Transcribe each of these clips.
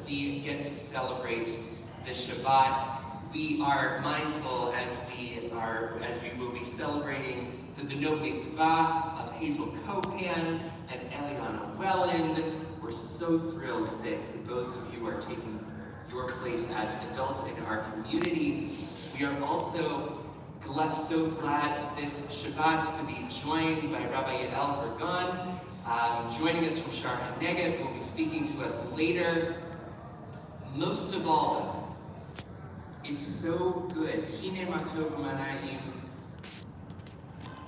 we get to celebrate the Shabbat. We are mindful as we will be celebrating the Benot Mitzvah of Hazel Kopans and Eliana Welland. We're so thrilled that both of you are taking your place as adults in our community. We are also so glad this Shabbat to be joined by Rabbi Yael Vergon, joining us from Shar HaNegev, who will be speaking to us later. Most of all, though, it's so good. Hine matov manayim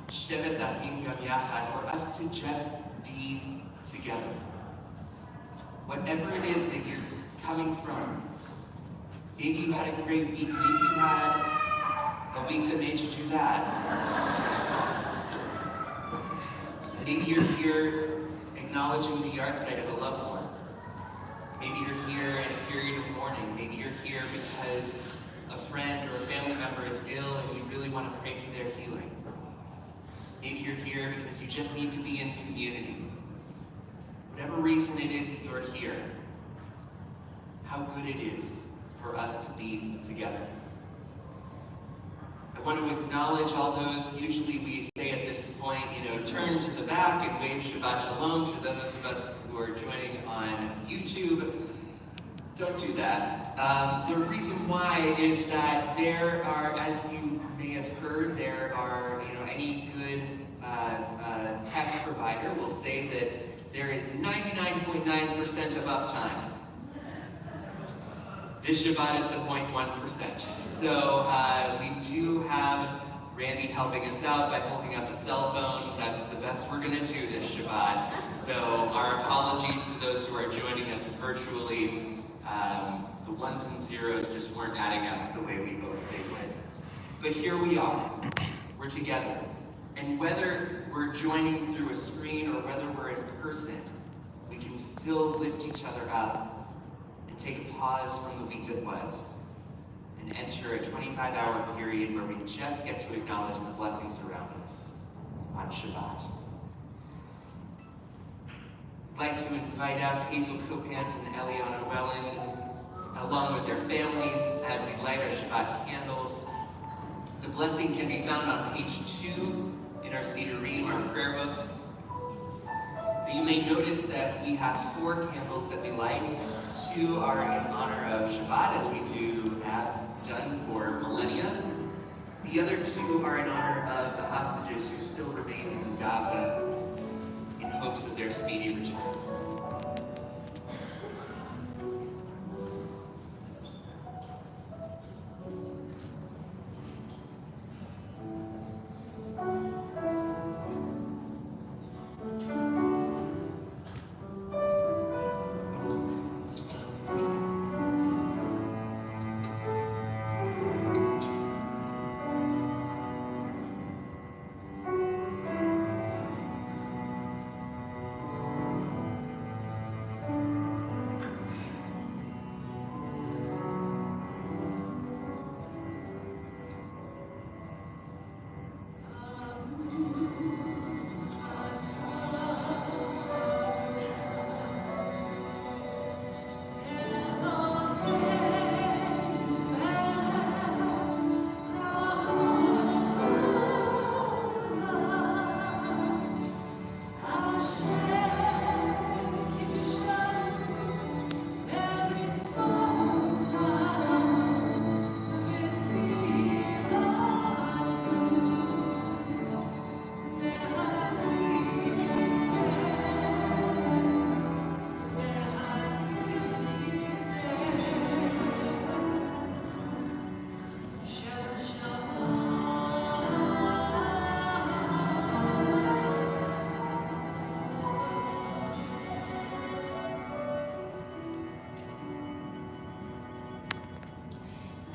shevet achim gam yachad, for us to just be together. Whatever it is that you're coming from, maybe you had a great week, maybe you had a week that made you do that. Maybe you're here acknowledging the yard site of a loved one. Maybe you're here in a period of mourning. Maybe you're here because a friend or a family member is ill and you really want to pray for their healing. Maybe you're here because you just need to be in community. Whatever reason it is that you're here, how good it is for us to be together. I want to acknowledge all those. Usually we say at this point, turn to the back and wave Shabbat Shalom to those of us who are joining on YouTube. Don't do that. The reason why is that there are, as you may have heard, there are, any good tech provider will say that there is 99.9% of uptime. This Shabbat is the 0.1%. So we do have Randy helping us out by holding up a cell phone. That's the best we're going to do this Shabbat. So our apologies to those who are joining us virtually. The ones and zeros just weren't adding up the way we both they would. But here we are. We're together. And whether we're joining through a screen or whether we're in person, we can still lift each other up and take a pause from the week that was and enter a 25-hour period where we just get to acknowledge the blessings around us on Shabbat. I'd like to invite out Hazel Kopans and Eliana Welland, along with their families, as we light our Shabbat candles. The blessing can be found on page 2 in our Seder Ream, our prayer books. You may notice that we have 4 candles that we light. 2 are in honor of Shabbat, as we have done for millennia. The other 2 are in honor of the hostages who still remain in Gaza in hopes of their speedy return.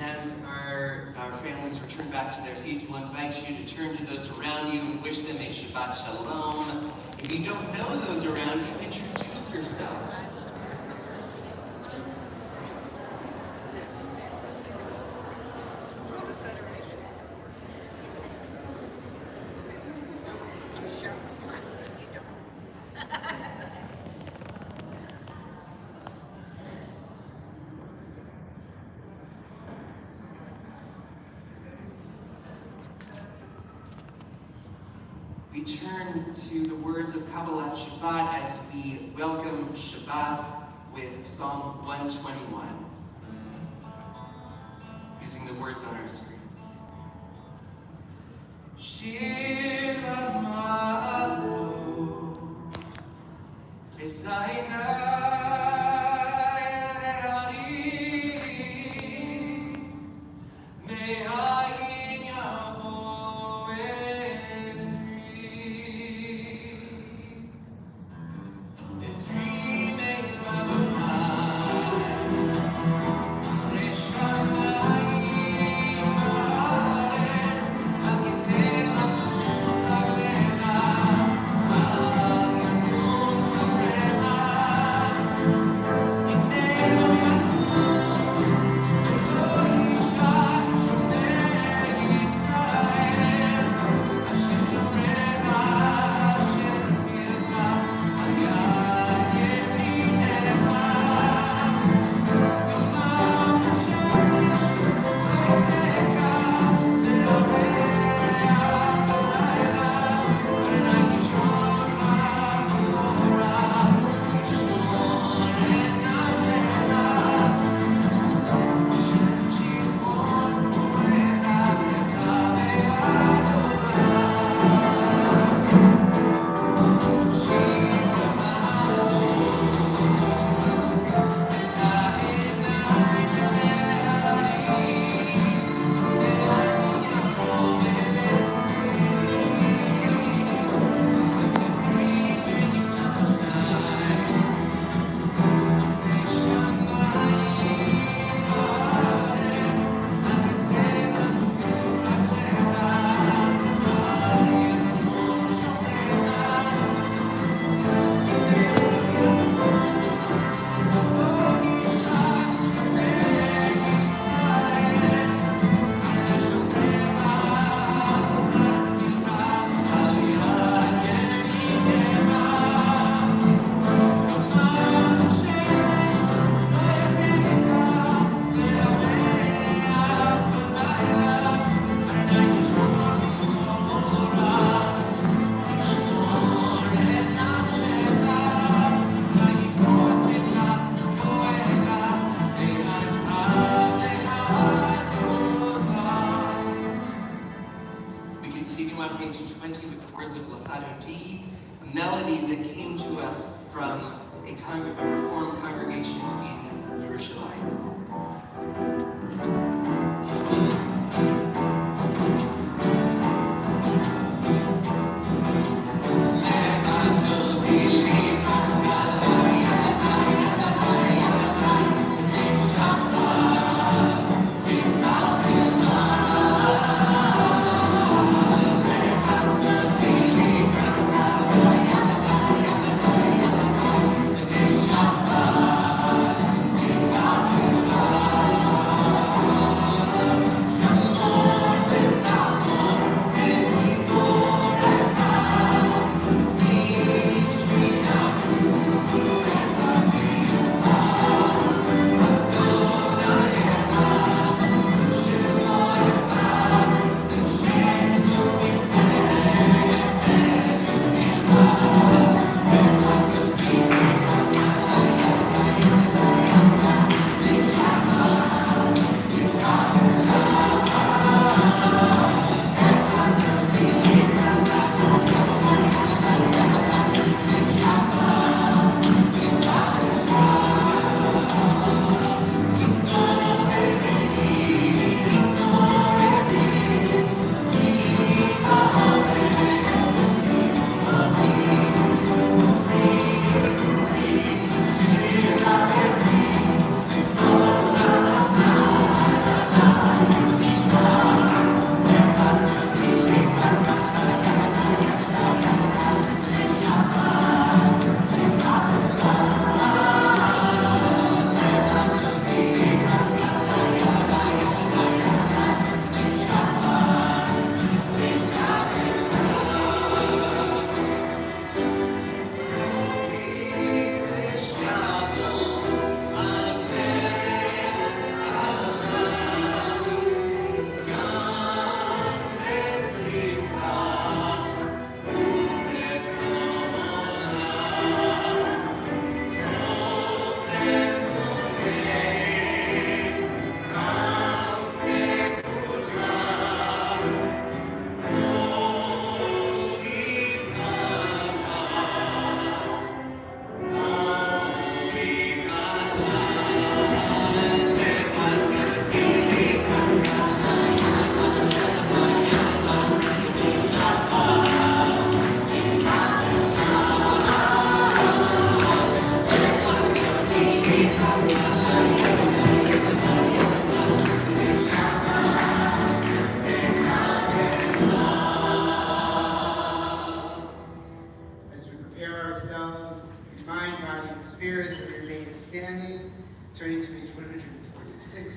As our families return back to their seats, we'll invite you to turn to those around you and wish them a Shabbat Shalom. If you don't know those around you, introduce yourselves. turn to the words of Kabalat Shabbat as we welcome Shabbat with Psalm 121, using the words on our screens. Shir l'ma'alo, esayinai l'harim, me'ayin yavo Ezri me'il Adonai, se'shamayim ha'aretz, al yitel amon raglecha, al yakum shomrecha, yitenu yakum, lo yishach shomer Yisrael, Hashem shomrecha, Hashem tzilcha, al yad yeminecha. Melody that came to us from a Reformed congregation in Yerushalayim. Shabbat. 6,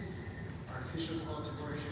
our official call to worship.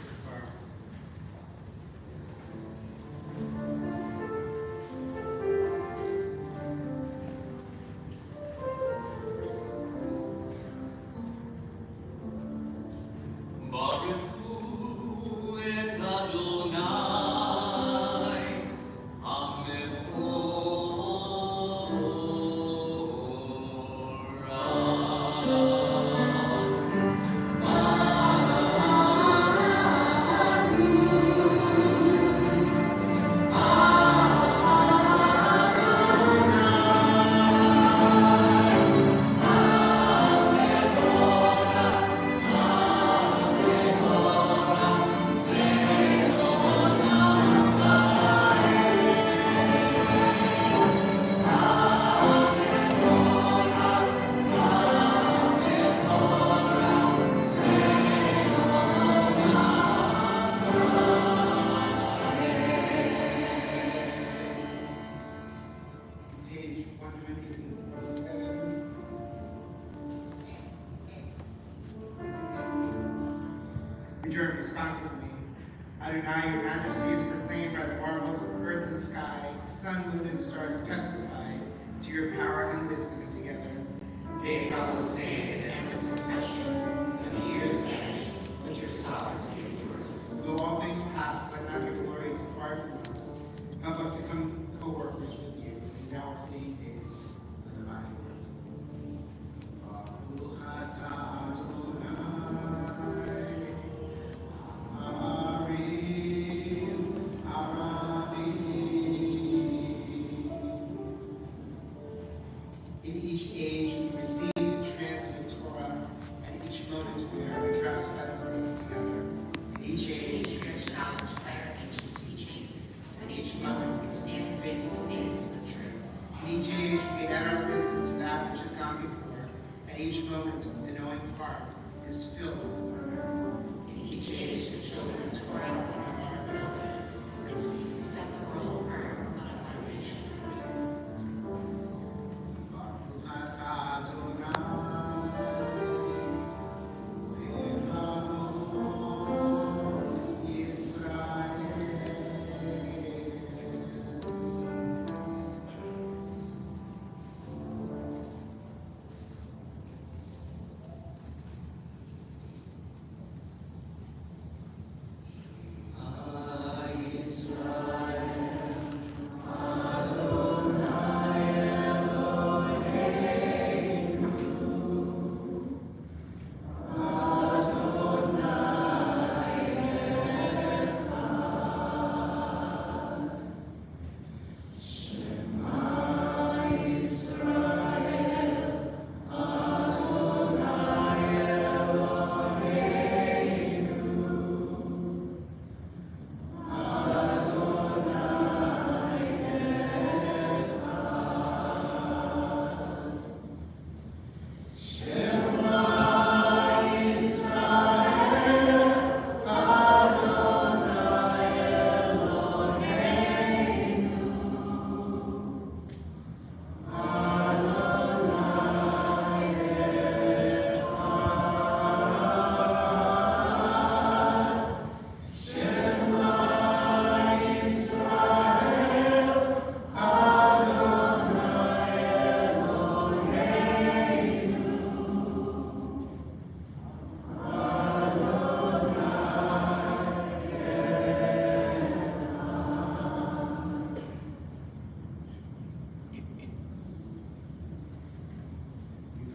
Return responsively. Adonai, your majesty is proclaimed by the marvels of earth and sky. Sun, moon, and stars testify to your power and wisdom together. Day follows day in endless succession, and the years vanish, but your sovereignty endures. Though all things pass, let not your glory depart from us. Help us to become co-workers with you in our fleeting days of the body work. In each age we receive and transmit Torah, and each moment we are addressed by the word together. In each age We are challenged by our ancient teaching, and each moment we stand face to face with truth. In each age we add our wisdom to that which has gone before. At each moment the knowing heart is filled with wonder. In each age the children of Torah become our builders, and seek to set the world firm on a foundation.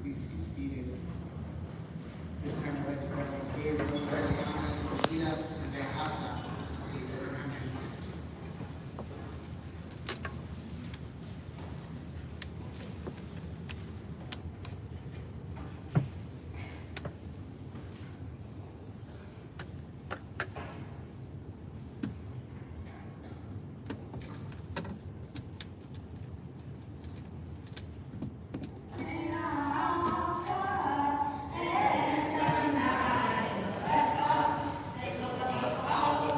Please be seated. This time I'd like to call on Beth Israel to lead us in the Be'ata, the remembrance. Torah,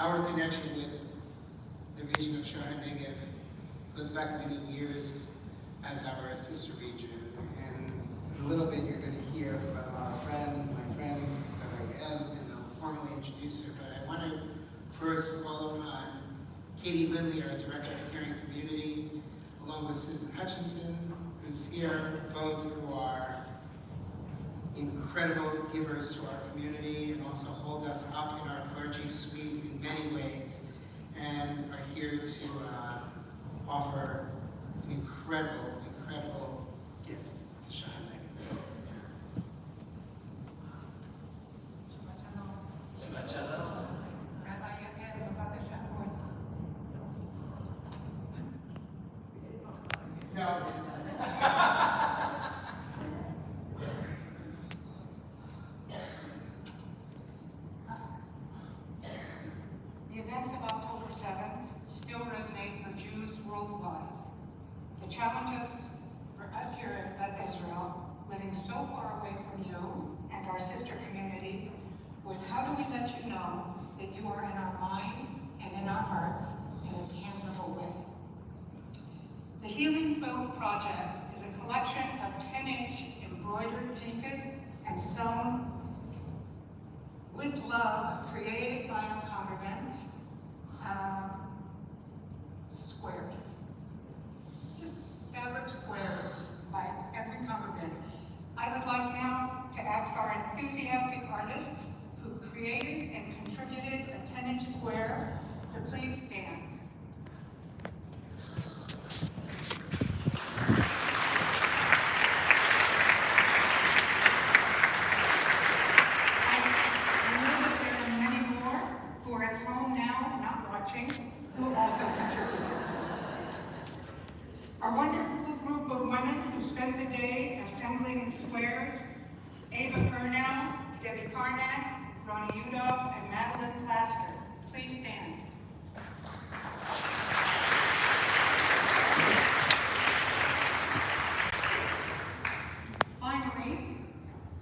Our connection with the region of Shahar Negev goes back many years as our sister region. And in a little bit, you're going to hear from our friend, my friend, Ariel, and I'll formally introduce her. But I want to first call upon Katie Lindley, our Director of Caring Community, along with Susan Hutchinson, who's here, both who are incredible givers to our community and also hold us up in our clergy suite in many ways, and are here to offer an incredible gift to Shahar Negev. Shabbat Shalom. No. The events of October 7th still resonate for Jews worldwide. The challenges for us here at Beth Israel, living so far away from you and our sister community, was how do we let you know that you are in our minds and in our hearts in a tangible way. The Healing Quilt Project is a collection of 10-inch embroidered, painted, and sewn with love, created by our congregants, squares. Just fabric squares by every congregant. I would like now to ask our enthusiastic artists who created and contributed a 10-inch square to please stand. Who also contributed. Our wonderful group of women who spent the day assembling the squares: Ava Kurnow, Debbie Karnak, Ronnie Udo, and Madeline Plaster. Please stand. Finally,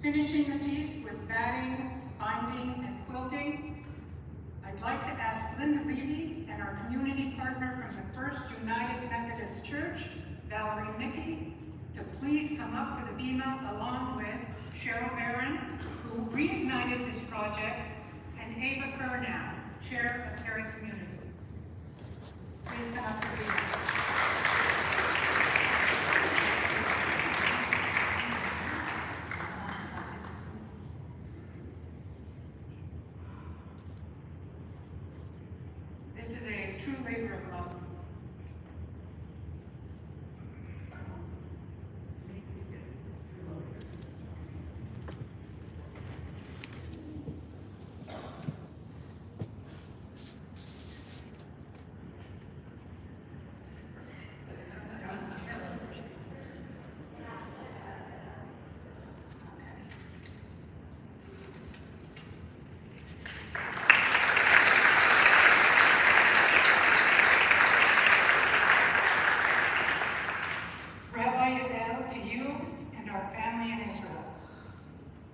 finishing the piece with batting, binding, and quilting, I'd like to ask Linda Levy and our community partner from the First United Methodist Church, Valerie Mickey, to please come up to the bima along with Cheryl Barron, who reignited this project, and Ava Kurnow, Chair of Caring Community. Please come up to the bima. This is a true labor of love.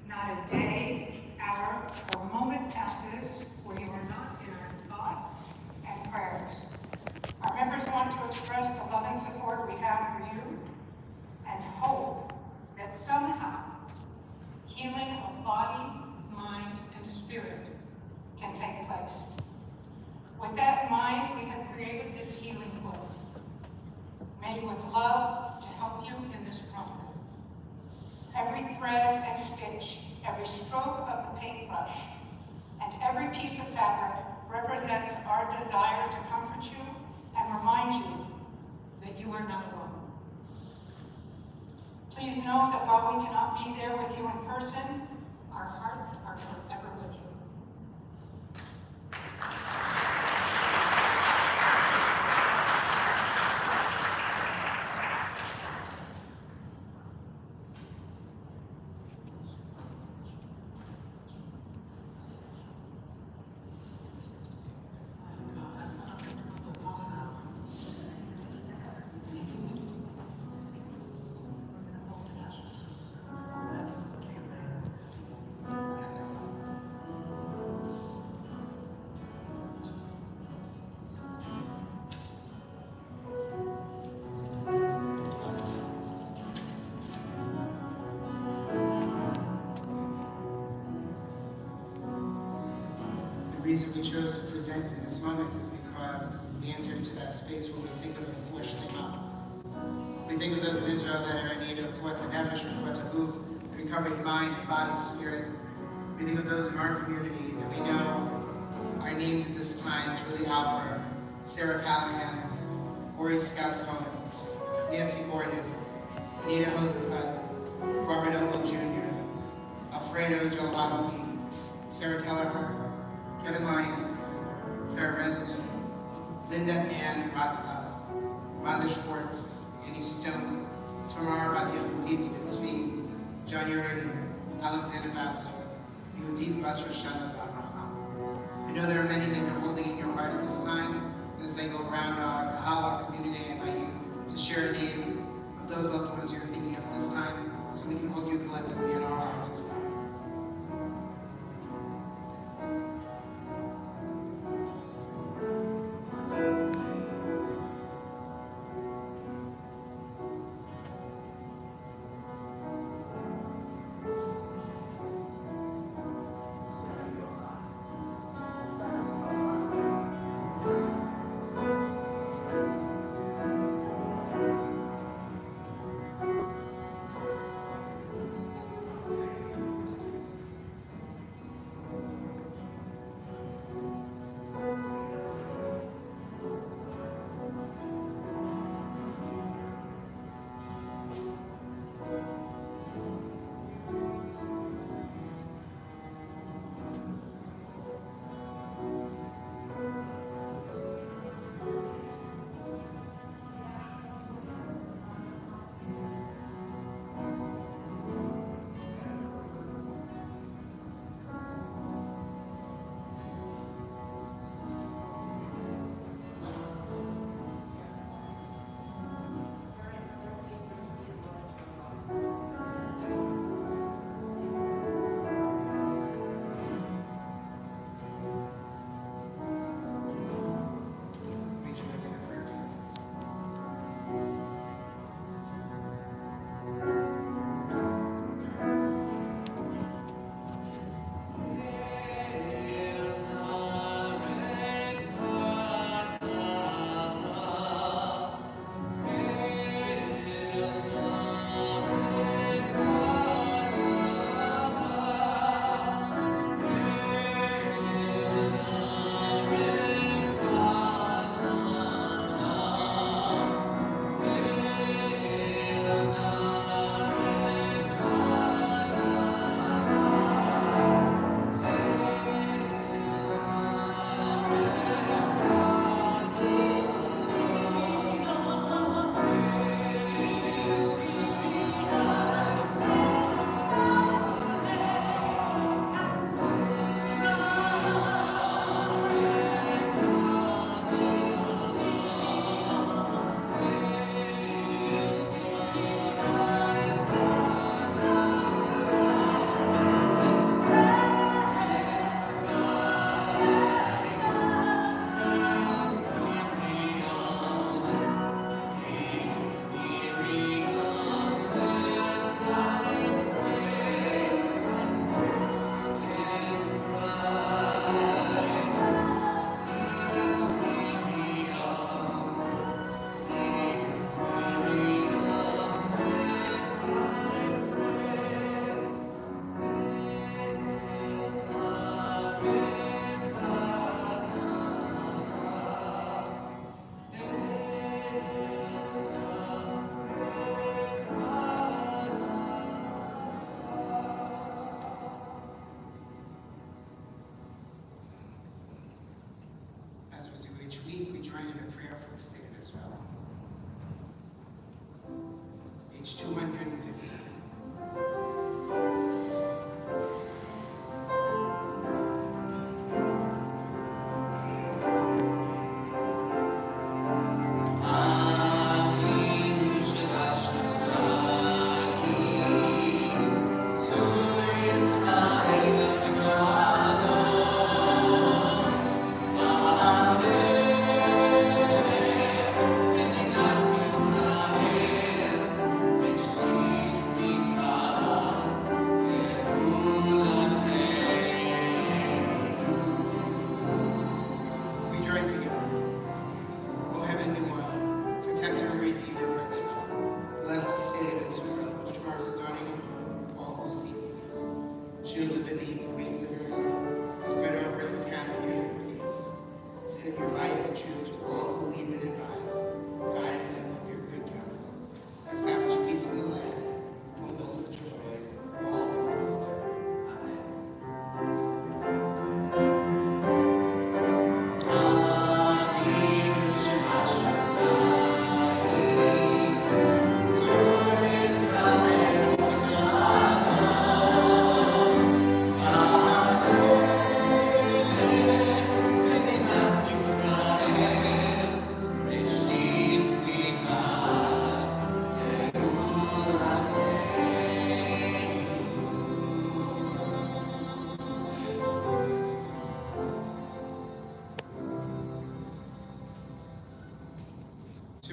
Not a day, hour, or moment passes where you are not in our thoughts and prayers. Our members want to express the loving support we have for you and hope that somehow healing of body, mind, and spirit can take place. With that in mind, we have created this healing quilt, made with love to help you in this process. Every thread and stitch, every stroke of the paintbrush, and every piece of fabric represents our desire to comfort you and remind you that you are not alone. Please know that while we cannot be there with you in person, our hearts are forever with you. reason we chose to present in this moment is because we enter into that space where we think of the flesh Shlema. We think of those in Israel that are in need of what's a nefesh, what's a guf, recovering mind, body, spirit. We think of those in our community that we know are named at this time: Julie Alper, Sarah Callahan, Ori Scout Cohen, Nancy Gordon, Anita Hoseput, Robert Ogle Jr., Alfredo Joloski, Sarah Kelleher, Kevin Lyons, Sarah Resnick, Linda Ann Ratzlaff, Rhonda Schwartz, Annie Stone, Tamara Bat-Yehudit Vitzvi, John Uri, Alexander Vassar, Yehudit Bat Shoshana Avraham. I know there are many that you're holding in your heart at this time, and as I go around our Kahal community, I invite you to share a name of those loved ones you're thinking of at this time, so we can hold you collectively in our hearts as well.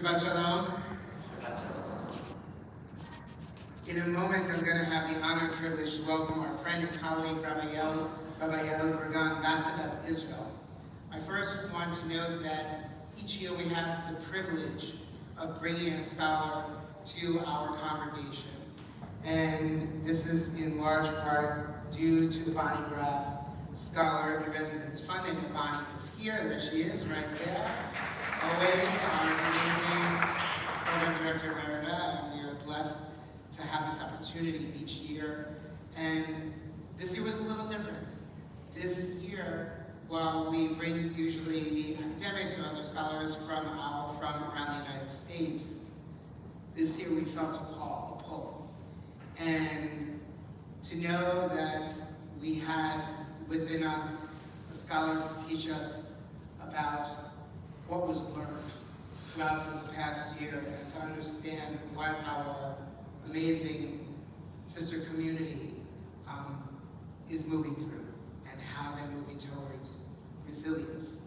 Shabbat Shalom. Shabbat shalom. In a moment, I'm going to have the honor and privilege to welcome our friend and colleague, Rabbi Yael Bergan, back to Beth Israel. I first want to note that each year we have the privilege of bringing a scholar to our congregation. And this is in large part due to the Bonnie Graf Scholar in Residence funding. And Bonnie is here, there she is, right there. Always our amazing program director Emerita, and we are blessed to have this opportunity each year. And this year was a little different. This year, while we bring usually academics or other scholars from around the United States, this year we felt a call, a pull. And to know that we had within us a scholar to teach us about what was learned throughout this past year, and to understand what our amazing sister community is moving through and how they're moving towards resilience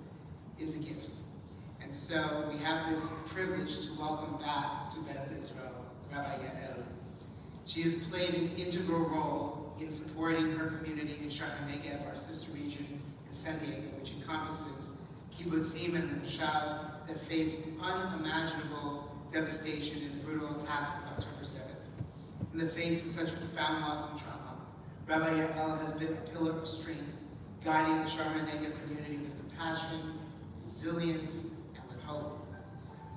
is a gift. And so we have this privilege to welcome back to Beth Israel, Rabbi Yael. She has played an integral role in supporting her community in Chamocha, our sister region in San Diego, which encompasses kibbutzim and moshav that faced unimaginable devastation in the brutal attacks of October 7th. In the face of such profound loss and trauma, Rabbi Yael has been a pillar of strength, guiding the Chamocha community with compassion, resilience, and with hope.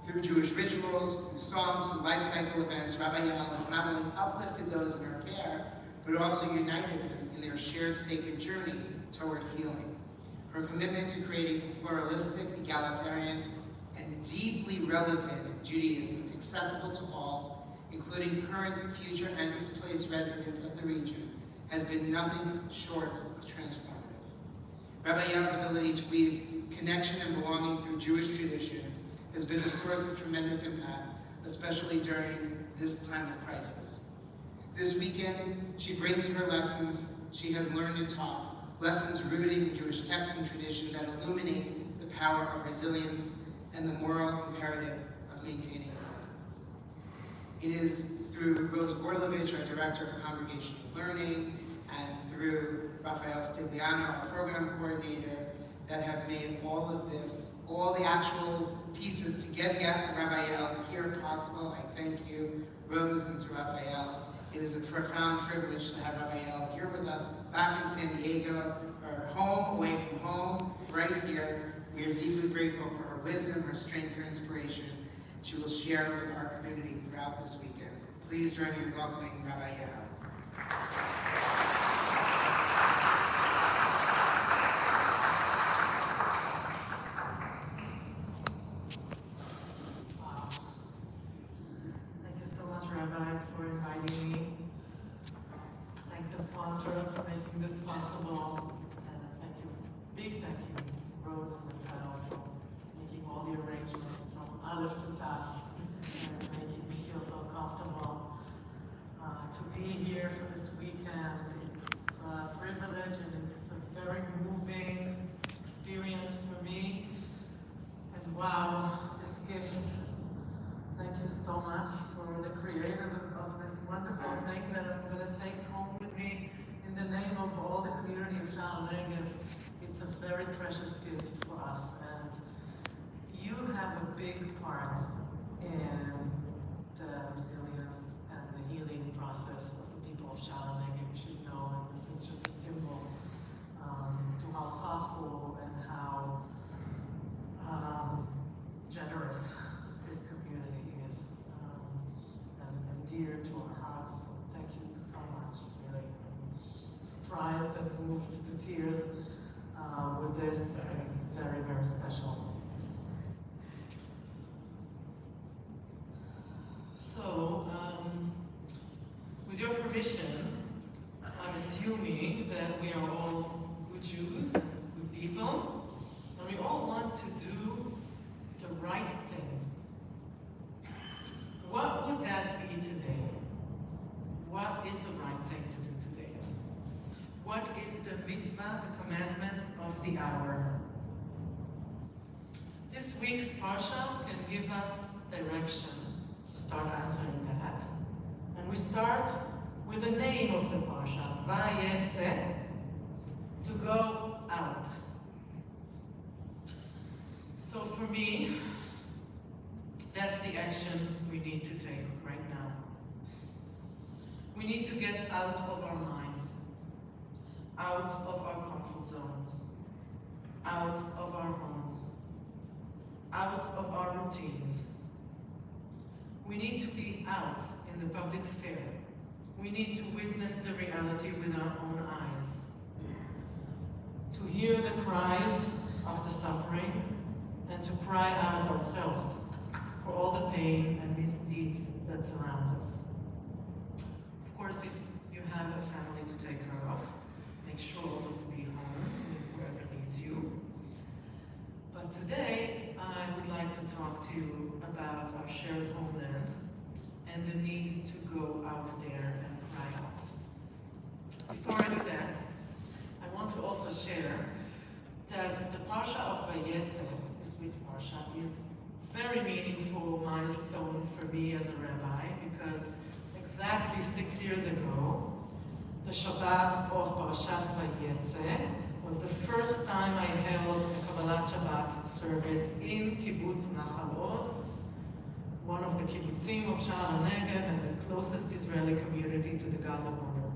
Through Jewish rituals, through songs, through life cycle events, Rabbi Yael has not only uplifted those in her care, but also united them in their shared sacred journey toward healing. Her commitment to creating a pluralistic, egalitarian, and deeply relevant Judaism accessible to all, including current, future, and displaced residents of the region, has been nothing short of transformative. Rabbi Yael's ability to weave connection and belonging through Jewish tradition has been a source of tremendous impact, especially during this time of crisis. This weekend, she brings her lessons she has learned and taught, lessons rooted in Jewish text and tradition that illuminate the power of resilience and the moral imperative of maintaining hope. It is through Rose Orlovich, our Director of Congregational Learning, and through Rafael Stigliano, our Program Coordinator, that have made all of this, all the actual pieces to get Rabbi Yael here possible. I thank you, Rose, and to Rafael. It is a profound privilege to have Rabbi Yael here with us, back in San Diego, her home, away from home, right here. We are deeply grateful for her wisdom, her strength, her inspiration. She will share with our community throughout this weekend. Please join me in welcoming Rabbi Yael. Rabbis for inviting me. Thank the sponsors for making this possible. And thank you, big thank you, Rose and Rafael, for making all the arrangements from Aleph to Taf and making me feel so comfortable to be here for this weekend. It's a privilege and it's a very moving experience for me. And wow, this gift. Thank you so much for the creators of this wonderful thing that I'm going to take home with me in the name of all the community of Shalom Negev. It's a very precious gift for us, and you have a big part in the resilience and the healing process of the people of Shalom Negev. You should know, and this is just a symbol to how thoughtful and how generous this community is, and dear to our hearts. So thank you so much. Really, I'm surprised and moved to tears with this, and it's very, very special. So, with your permission, I'm assuming that we are all good Jews, good people, and we all want to do the right thing. What would that be today? What is the right thing to do today? What is the mitzvah, the commandment of the hour? This week's parsha can give us direction to start answering that. And we start with the name of the Parsha, Vayetze, to go out. So for me, that's the action we need to take right now. We need to get out of our minds, out of our comfort zones, out of our homes, out of our routines. We need to be out in the public sphere. We need to witness the reality with our own eyes, to hear the cries of the suffering, and to cry out ourselves for all the pain and misdeeds that surrounds us. Of course, if you have a family to take care of, make sure also to be home wherever needs you. But today, I would like to talk to you about our shared homeland and the need to go out there and cry out. Before I do that, I want to also share that the Parsha of Vayetze, this week's Parsha, is very meaningful milestone for me as a rabbi, because exactly 6 years ago, the Shabbat of Parashat Vayetze was the first time I held a Kabalat Shabbat service in Kibbutz Nachal Oz, one of the kibbutzim of Sha'ar HaNegev and the closest Israeli community to the Gaza border.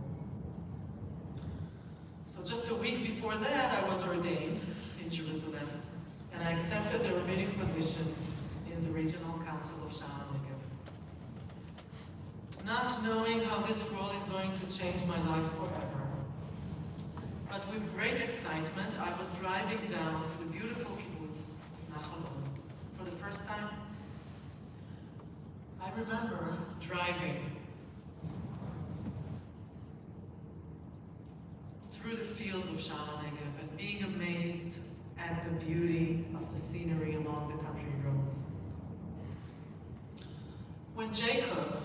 So just a week before that, I was ordained in Jerusalem, and I accepted the rabbinic position in the Regional Council of Sha'ar HaNegev. Not knowing how this role is going to change my life forever, but with great excitement, I was driving down to the beautiful kibbutz Nachal Oz for the first time. I remember driving through the fields of Sha'ar HaNegev and being amazed at the beauty of the scenery along the country roads. When Jacob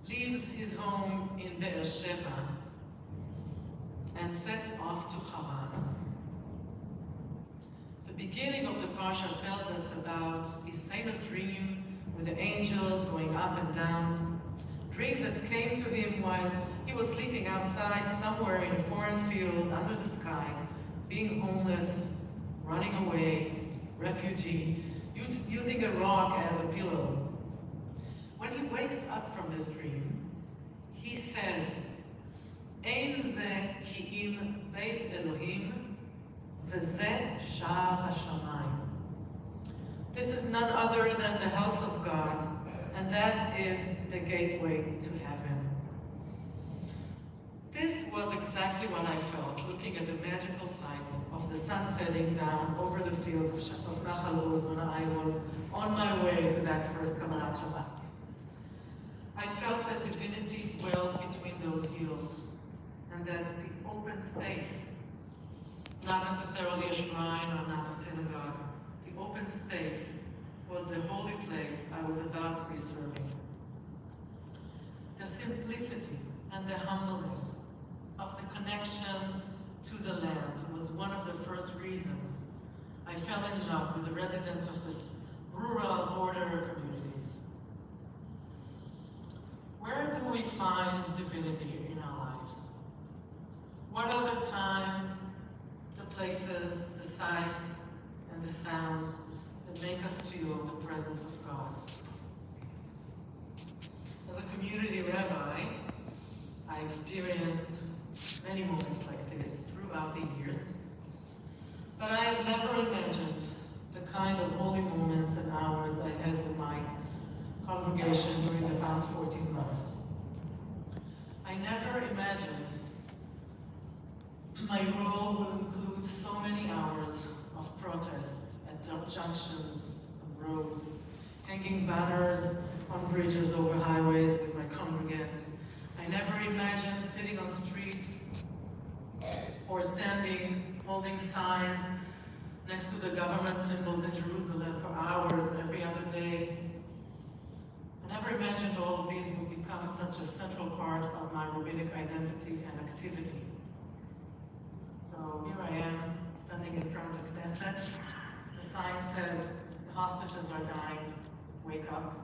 leaves his home in Be'er Sheva and sets off to Haran, the beginning of the Parsha tells us about his famous dream with the angels going up and down, dream that came to him while he was sleeping outside somewhere in a foreign field under the sky, being homeless, running away, refugee, using a rock as a pillow. When he wakes up from this dream, he says, Ein ze ki im Beit Elohim, v'ze sha'ar hashamayim. This is none other than the house of God, and that is the gateway to heaven. This was exactly what I felt looking at the magical sight of the sun setting down over the fields of Nachal Oz when I was on my way to that first Kabalat Shabbat. I felt that divinity dwelled between those hills, and that the open space, not necessarily a shrine or not a synagogue, the open space was the holy place I was about to be serving. The simplicity and the humbleness of the connection to the land was one of the first reasons I fell in love with the residents of this rural border communities. Where do we find divinity in our lives? What are the times, the places, the sights, and the sounds that make us feel the presence of God? As a community rabbi, I experienced many moments like this throughout the years, but I have never imagined the kind of holy moments and hours I had with my congregation during the past 14 months. I never imagined my role will include so many hours of protests at junctions and roads, hanging banners on bridges over highways with my congregants. I never imagined sitting on streets or standing, holding signs next to the government symbols in Jerusalem for hours every other day. I never imagined all of these would become such a central part of my rabbinic identity and activity. So here I am, standing in front of the Knesset. The sign says, the hostages are dying. wake up.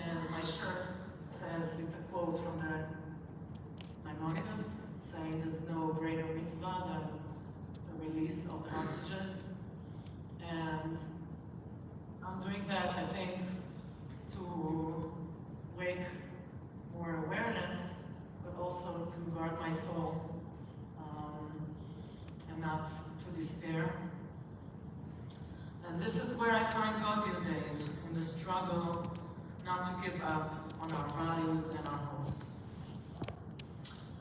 And my shirt says, it's a quote from the Maimonides, saying there's no greater mitzvah than the release of the hostages. And I'm doing that, I think, to wake more awareness, but also to guard my soul, and not to despair. And this is where I find God these days, in the struggle not to give up on our values and our hopes.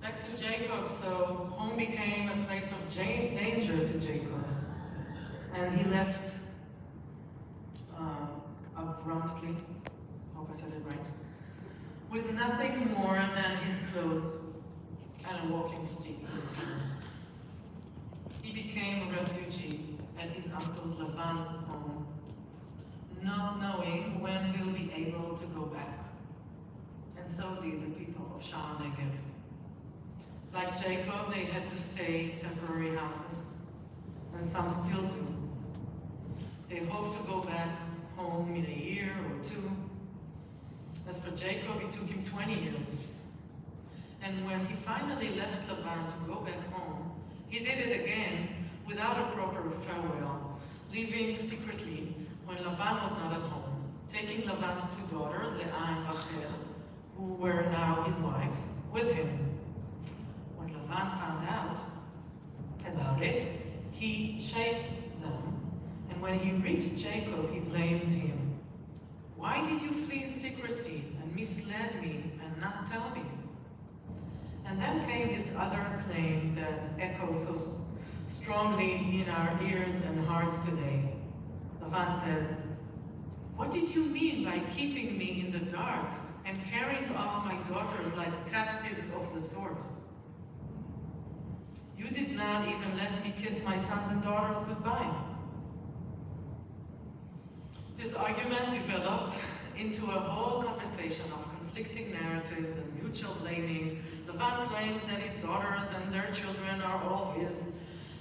Back to Jacob, so home became a place of danger to Jacob. And he left abruptly, hope I said it right, with nothing more than his clothes and a walking stick in his hand. He became a refugee at his uncle Lavan's home, not knowing when he'll be able to go back. And so did the people of Sha'ar Negev. Like Jacob, they had to stay in temporary houses, and some still do. They hope to go back home in a year or two. As for Jacob, it took him 20 years. And when he finally left Lavan to go back home, he did it again without a proper farewell, leaving secretly when Lavan was not at home, taking Lavan's 2 daughters, Leah and Rachel, who were now his wives, with him. When Lavan found out about it, he chased them, and when he reached Jacob, he blamed him. Why did you flee in secrecy and misled me and not tell me? And then came this other claim that echoes so strongly in our ears and hearts today. Lavan says, what did you mean by keeping me in the dark and carrying off my daughters like captives of the sword? You did not even let me kiss my sons and daughters goodbye. This argument developed into a whole conversation of conflicting narratives and mutual blaming. Lavan claims that his daughters and their children are all his,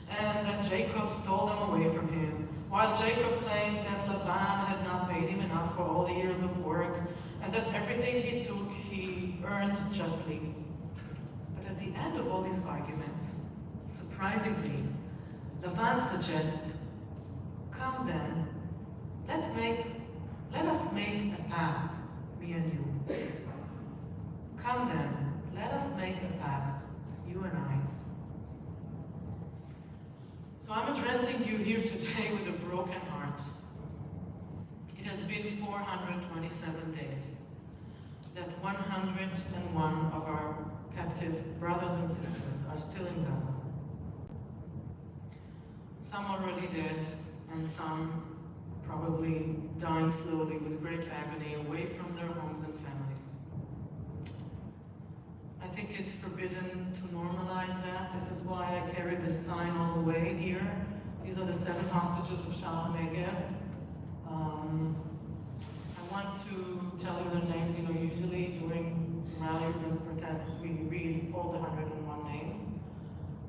and that Jacob stole them away from him, while Jacob claimed that Lavan had not paid him enough for all the years of work, and that everything he took, he earned justly. But at the end of all these arguments, surprisingly, Lavan suggests, come then, let us make a pact, me and you. Come then, let us make a pact, you and I. So I'm addressing you here today with a broken heart. It has been 427 days that 101 of our captive brothers and sisters are still in Gaza. Some already dead, and some probably dying slowly with great agony away from their homes and families. I think it's forbidden to normalize that. This is why I carried this sign all the way here. These are the 7 hostages of Sha'ar Negev. I want to tell you their names. You know, usually during rallies and protests we read all the 101 names.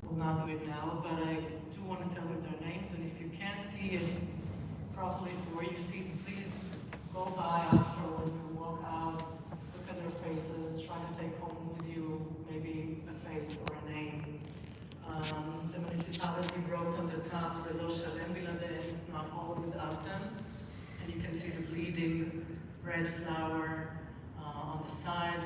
We'll not do it now, but I do want to tell you their names, and if you can't see it properly from where you sit, please go by after when you walk out, look at their faces, try to take home with you maybe a face or a name. The municipality wrote on the top, "Ze lo shalem biladehem," it's not whole without them. And you can see the bleeding red flower on the side.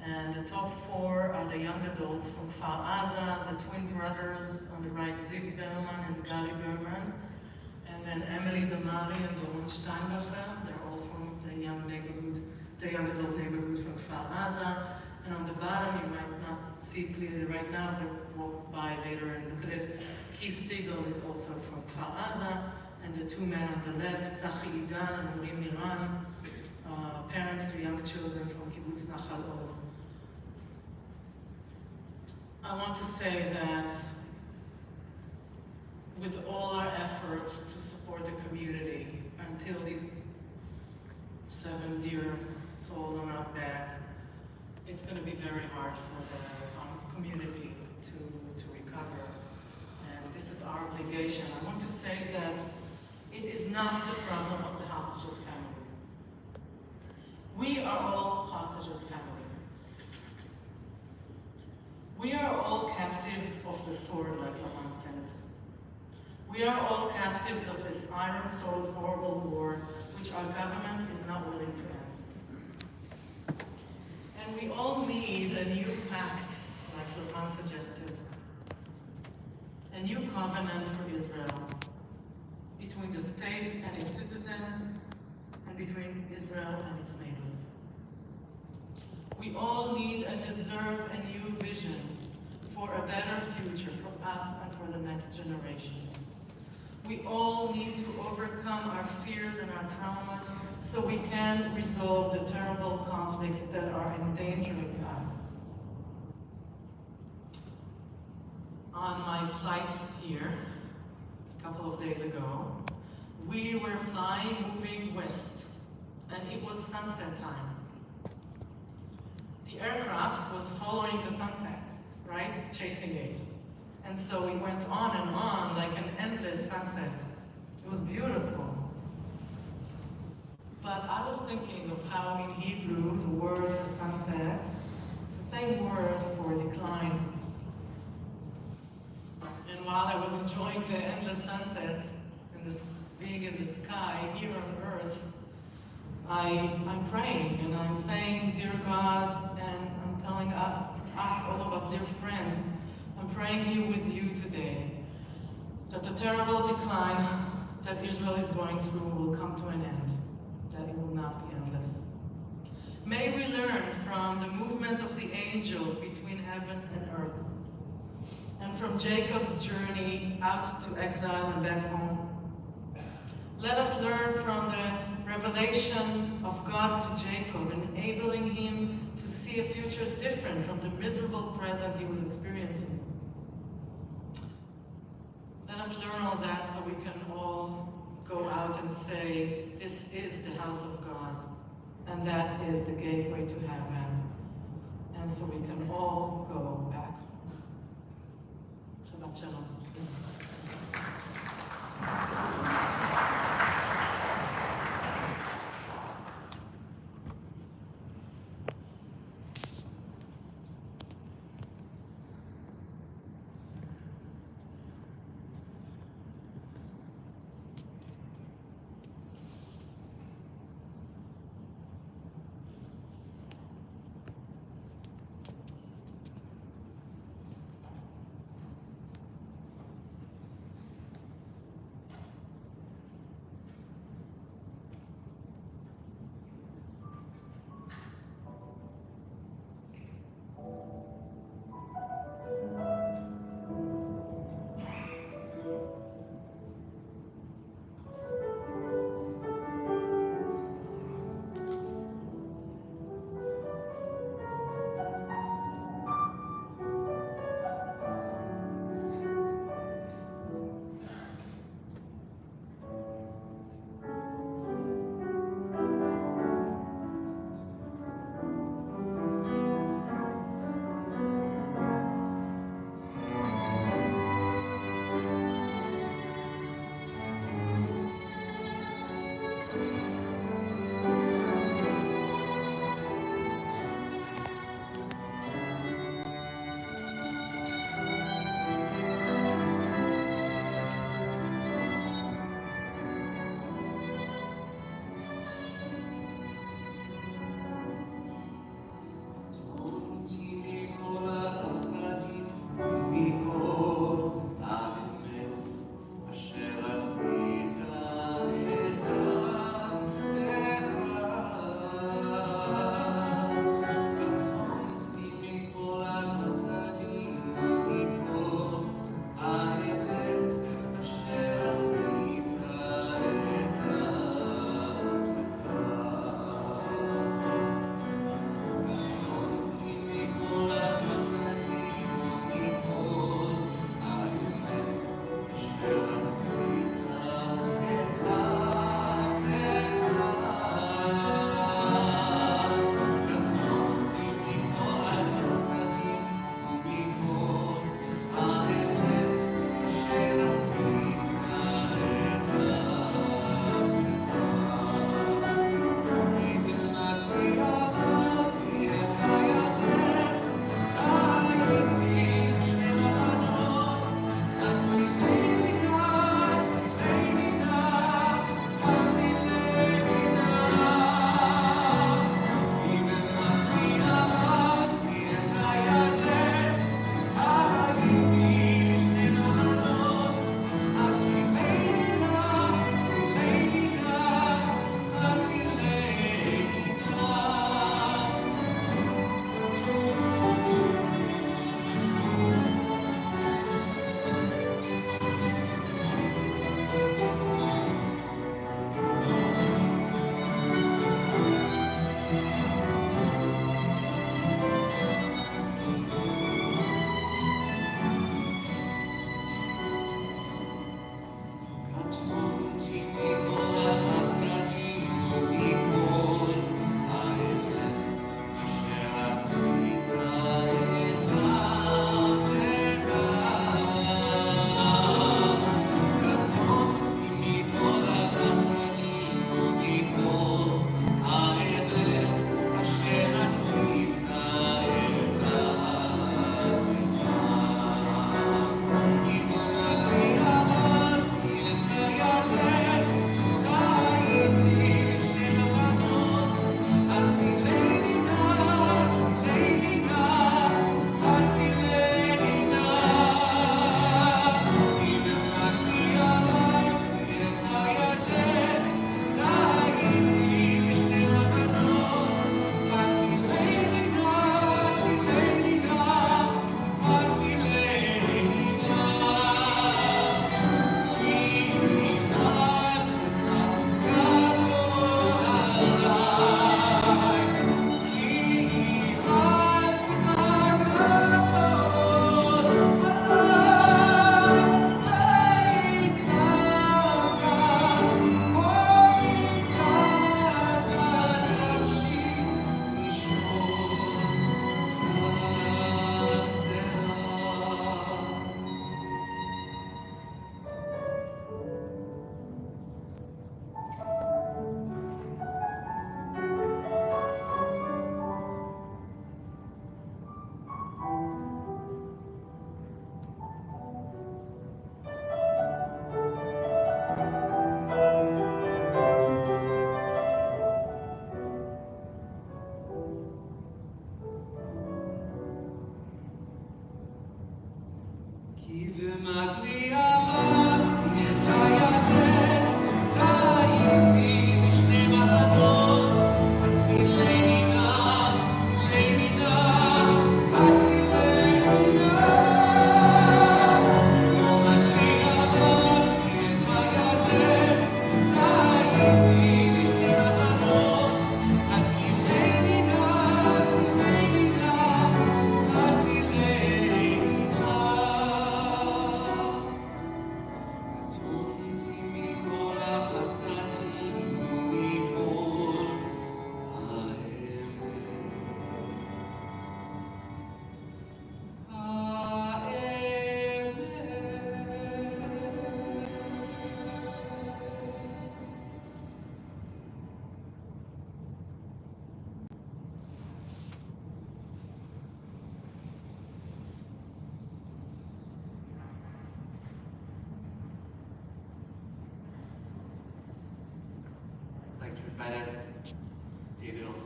And the top 4 are the young adults from Kfar Aza, the twin brothers on the right, Ziv Berman and Gali Berman. And then Emily Damari and Doron Steinbacher, they're all from the young adult neighborhood from Kfar Aza. And on the bottom, you might not see clearly right now, but walk by later and look at it. Keith Siegel is also from Kfar Aza. And the 2 men on the left, Zachi Idan and Marim Miran, parents to young children from Kibbutz Nachal Oz. I want to say that with all our efforts to support the community until these 7 dear souls are not back, it's going to be very hard for the community to recover. And this is our obligation. I want to say that it is not the problem of the hostages' families. We are all hostages, family. We are all captives of the sword, like Laman said. We are all captives of this iron-souled horrible war, which our government is not willing to end. And we all need a new pact, like Laman suggested. A new covenant for Israel, between the state and its citizens, and between Israel and its neighbors. We all need and deserve a new vision for a better future for us and for the next generations. We all need to overcome our fears and our traumas so we can resolve the terrible conflicts that are endangering us. On my flight here, a couple of days ago, we were moving west, and it was sunset time. The aircraft was following the sunset, right? Chasing it. And so we went on like an endless sunset. It was beautiful. But I was thinking of how in Hebrew, the word for sunset is the same word for decline. And while I was enjoying the endless sunset and this being in the sky here on earth, I'm praying and I'm saying, dear God, and I'm telling us, all of us, dear friends, I'm praying here with you today that the terrible decline that Israel is going through will come to an end, that it will not be endless. May we learn from the movement of the angels between heaven and earth, and from Jacob's journey out to exile and back home. Let us learn from the revelation of God to Jacob, enabling him to see a future different from the miserable present he was experiencing. Let us learn all that so we can all go out and say, this is the house of God, and that is the gateway to heaven. And so we can all go back. Shabbat shalom.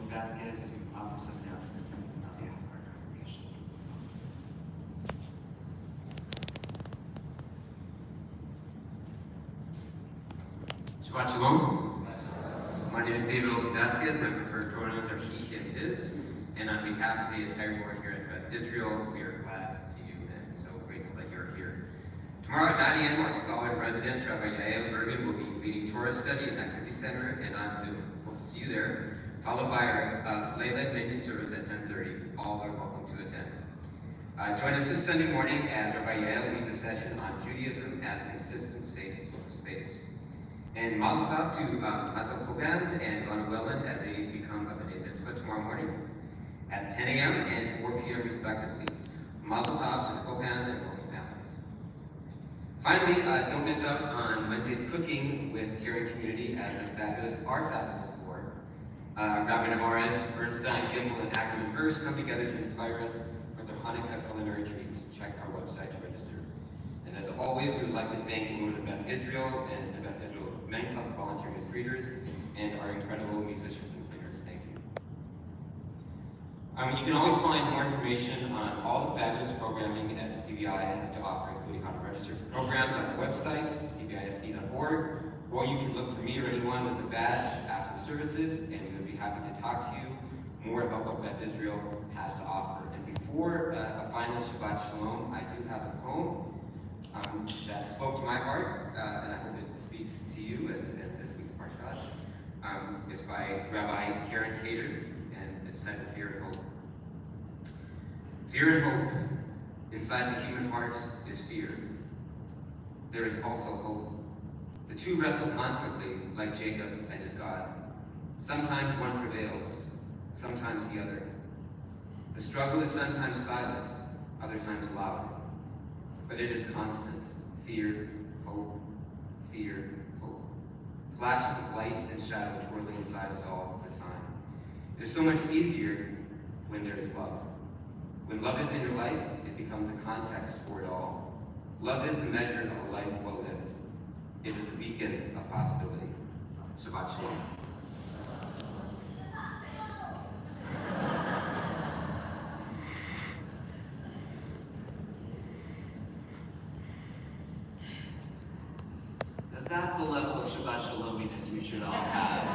Vasquez to offer some announcements on behalf of our congregation. Shabbat Shalom. My name is David Olson Vasquez. My preferred pronouns are he, him, his. And on behalf of the entire board here at Beth Israel, we are glad to see you and so grateful that you're here. Tomorrow at 9 a.m., our scholar in residence, Rabbi Yael Bergen, will be leading Torah study in the Activity Center and on Zoom. Hope to see you there. Followed by our lay-led minion service at 10:30. All are welcome to attend. Join us this Sunday morning as Rabbi Yael leads a session on Judaism as a consistent, safe space. And mazel tov to Hazel Kobans and Lana Welland as they become a B'nai Mitzvah tomorrow morning at 10 a.m. and 4 p.m. respectively. Mazel tov to the Kobans and Roman families. Finally, don't miss out on Wednesday's cooking with Caring Community as the fabulous board. Rabbi Navarez, Bernstein, Gimbel, and Ackerman Hirsch come together to inspire us with their Hanukkah culinary treats. Check our website to register. And as always, we would like to thank the women of Beth Israel and the Beth Israel Men Club volunteering as greeters and our incredible musicians and singers. Thank you. You can always find more information on all the fabulous programming that the CBI has to offer, including how to register for programs on our website, cbisd.org, or you can look for me or anyone with a badge after the services, and we would be happy to talk to you more about what Beth Israel has to offer. And before a final Shabbat Shalom, I do have a poem that spoke to my heart, and I hope it speaks to you and this week's Parshat. It's by Rabbi Karen Cater, and it's titled Fear and Hope. Fear and hope. Inside the human heart is fear. There is also hope. The two wrestle constantly, like Jacob and his God. Sometimes one prevails, sometimes the other. The struggle is sometimes silent, other times loud. But it is constant. Fear, hope, fear, hope. Flashes of light and shadow twirling inside us all the time. It is so much easier when there is love. When love is in your life, it becomes a context for it all. Love is the measure of a life well lived. It is the beacon of possibility. Shabbat Shalom. That's a level of Shabbat Shalominess we should all have.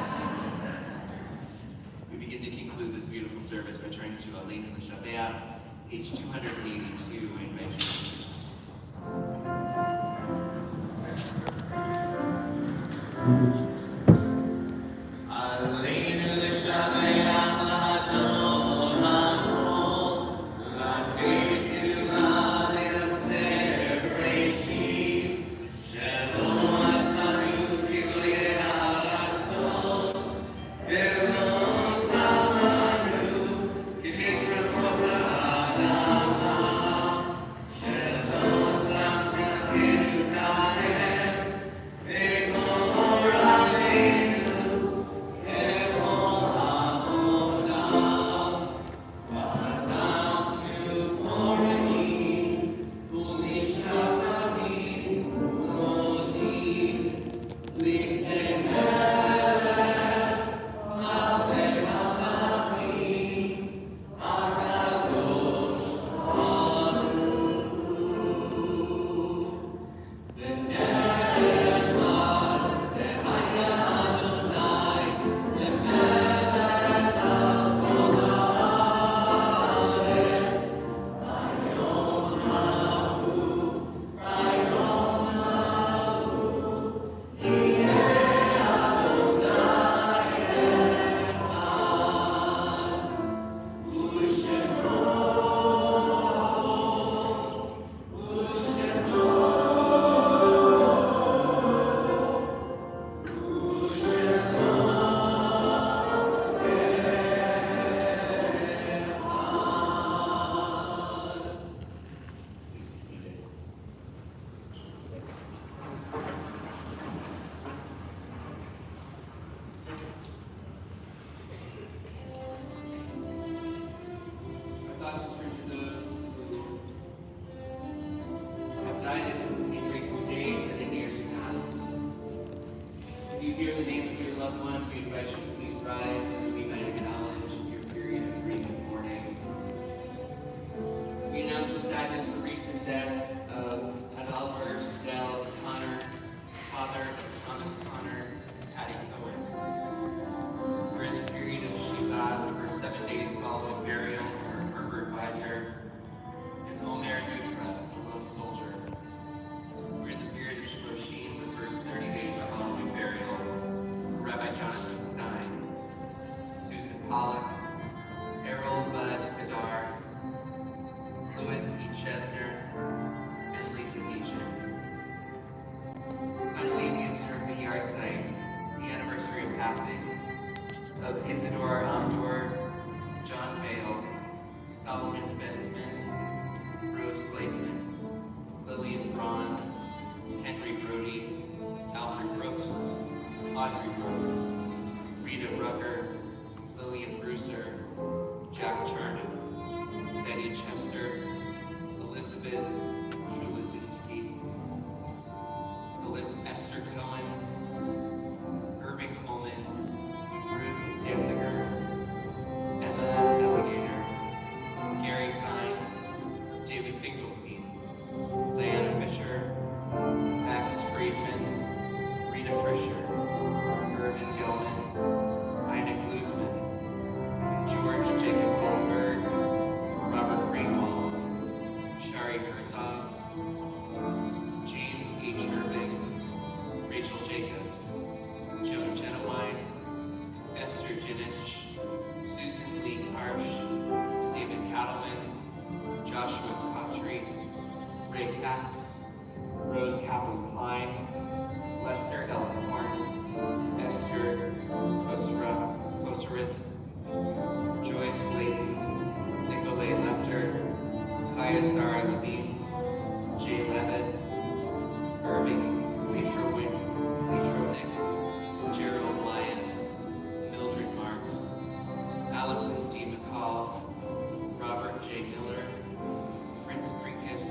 We begin to conclude this beautiful service by turning to Elena L'Shabbat, page 282 in Benjamin. Torah. loved one, we invite you to please rise and we might acknowledge your period of grief and mourning. We announce with sadness the recent death of Adalbert Dell Connor, father of Thomas Connor and Patty Cohen. We're in the period of Shiva, the first 7 days following burial for Herbert Weiser and Omer Nutra, a lone soldier. We're in the period of Shloshim, the first 30 days following burial for Rabbi Jonathan Stein, Susan Pollock, Errol Bud Kadar, Louis E. Chesner, and Lisa Meacham. Finally, we observe the yard site, the anniversary of passing of Isidore Amdor, John Bale, Solomon Bensman, Rose Blakeman, Lillian Braun, Henry Brody, Alfred Brooks, Audrey Brooks, Rita Rucker, Lillian Brucer, Jack Charnock, Betty Chester, Elizabeth Juladinsky, Esther Cohen, Irving Coleman, Ruth Danziger, Emma Delegator, Gary Fine, David Finkelstein, Diana Fisher, Max Friedman, Rita Fisher, Irvin Gelman, Ina Glusman, George Jacob Goldberg, Robert Greenwald, Shari Herzog, James H. Irving, Rachel Jacobs, Joan Genowine, Esther Jinnich, Susan Lee Karsh, David Cattleman, Joshua Cotry, Ray Katz, Rose Kaplan Klein, Lester Elkhorn, Esther Koserith, Joyce Layton, Nicolay Lefter, Kaya Sarah Levine, Jay Levitt, Irving Letronik, Gerald Lyons, Mildred Marks, Allison D. McCall, Robert J. Miller, Fritz Brinkus,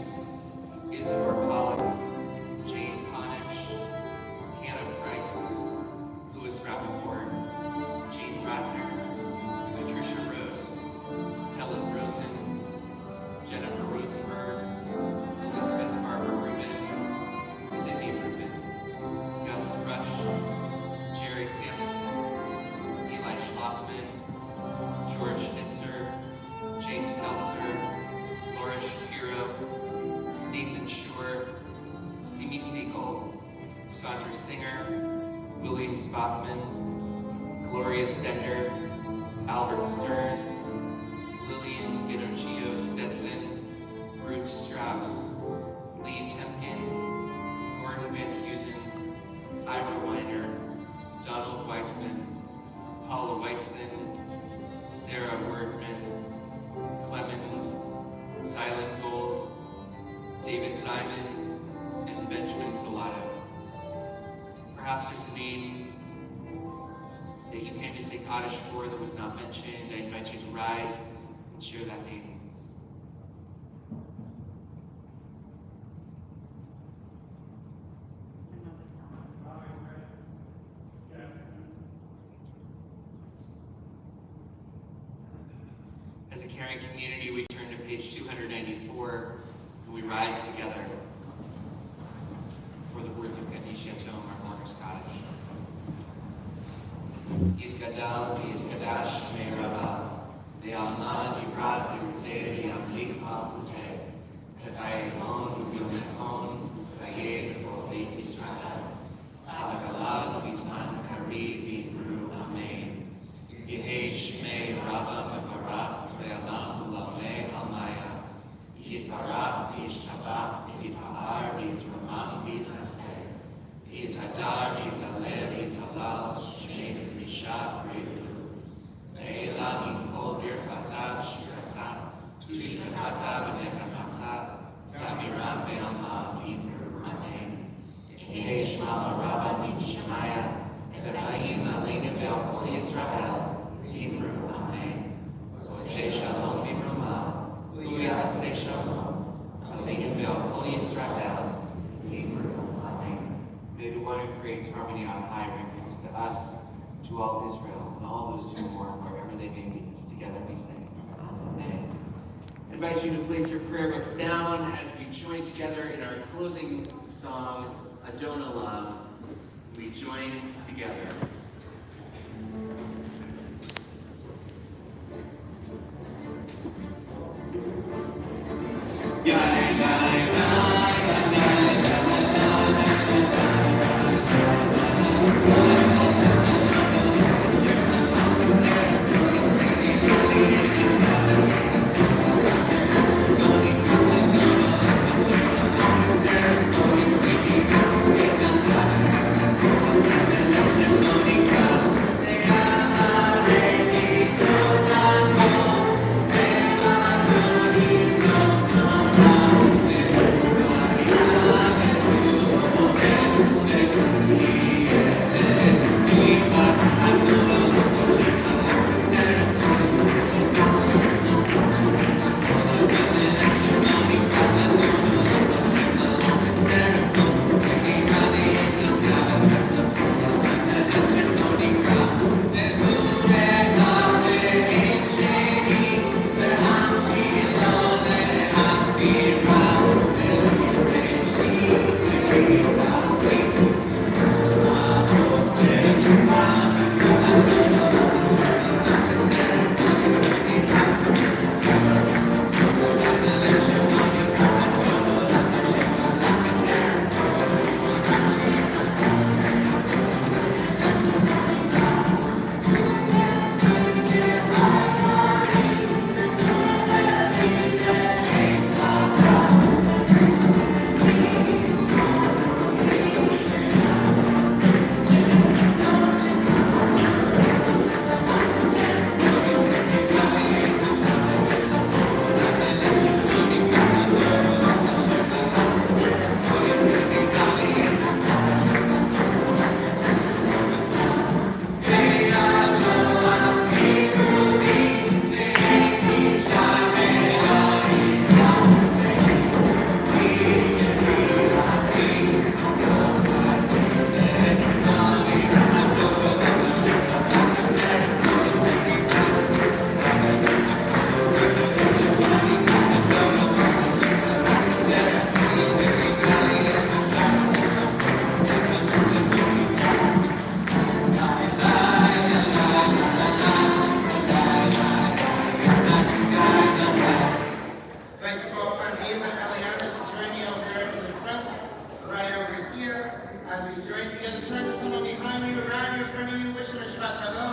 Isidore Pollock, Jane Ponich, Hannah Price, Louis Rappaport, Jean Ratner, Patricia Rose, Helen Rosen, Jennifer Rosenberg, Elizabeth Farber Rubin, Sydney Rubin, Gus Rush, Jerry Sampson, Eli Schlafman, George Schnitzer, James Seltzer, Laura Shapiro, Nathan Shore, Simi Siegel, Sandra Singer, William Spockman, Gloria Stender, Albert Stern, Lillian Ginocchio Stetson, Ruth Strauss, Lee Temkin, Gordon Van Heusen, Ira Weiner, Donald Weissman, Paula Weitzen, Sarah Wordman, Clemens, Silent Gold, David Simon, and Benjamin Zalato. Perhaps there's a name that you came to say Kaddish for that was not mentioned. I invite you to rise and share that name. As a caring community, we turn to page 294 and we rise together for the words of Kaddish Yatom, our mourner's Kaddish. Yizgadal v'yizgadash shmei Rabbah, ve'alma yivrat v'yitzeh yamlich malchuteh, v'chayevon v'yomechon v'yeh v'o Beth Israel, v'hagalah v'zman kariv v'imru amen. Yehei shmei Rabbah mevarach ve'alam u'lameh almaya, yitbarach v'yishtabach v'yitpa'ar v'yitramam v'yitnaseh, v'yitadar v'yitaleh v'yitalal shmei Risha Revu, Ve'ela min kol birchata v'shirata, tushmechata v'nechamata, tamiram be'alma v'imru amen. Yehei shma Rabba min Shemaya, v'chayim aleinu ve'al kol Yisrael, v'imru amen. Osei shalom b'imrumav, u'yasei shalom, aleinu ve'al kol Yisrael, v'imru amen. May the one who creates harmony on high bring peace to us, to all Israel, and all those who mourn wherever they may be. Together we sing. Amen. I invite you to place your prayer books down as we join together in our closing song, Adonalam. We join together. As we join together, turn to someone behind you, around you, in front of you, wish them a Shabbat Shalom.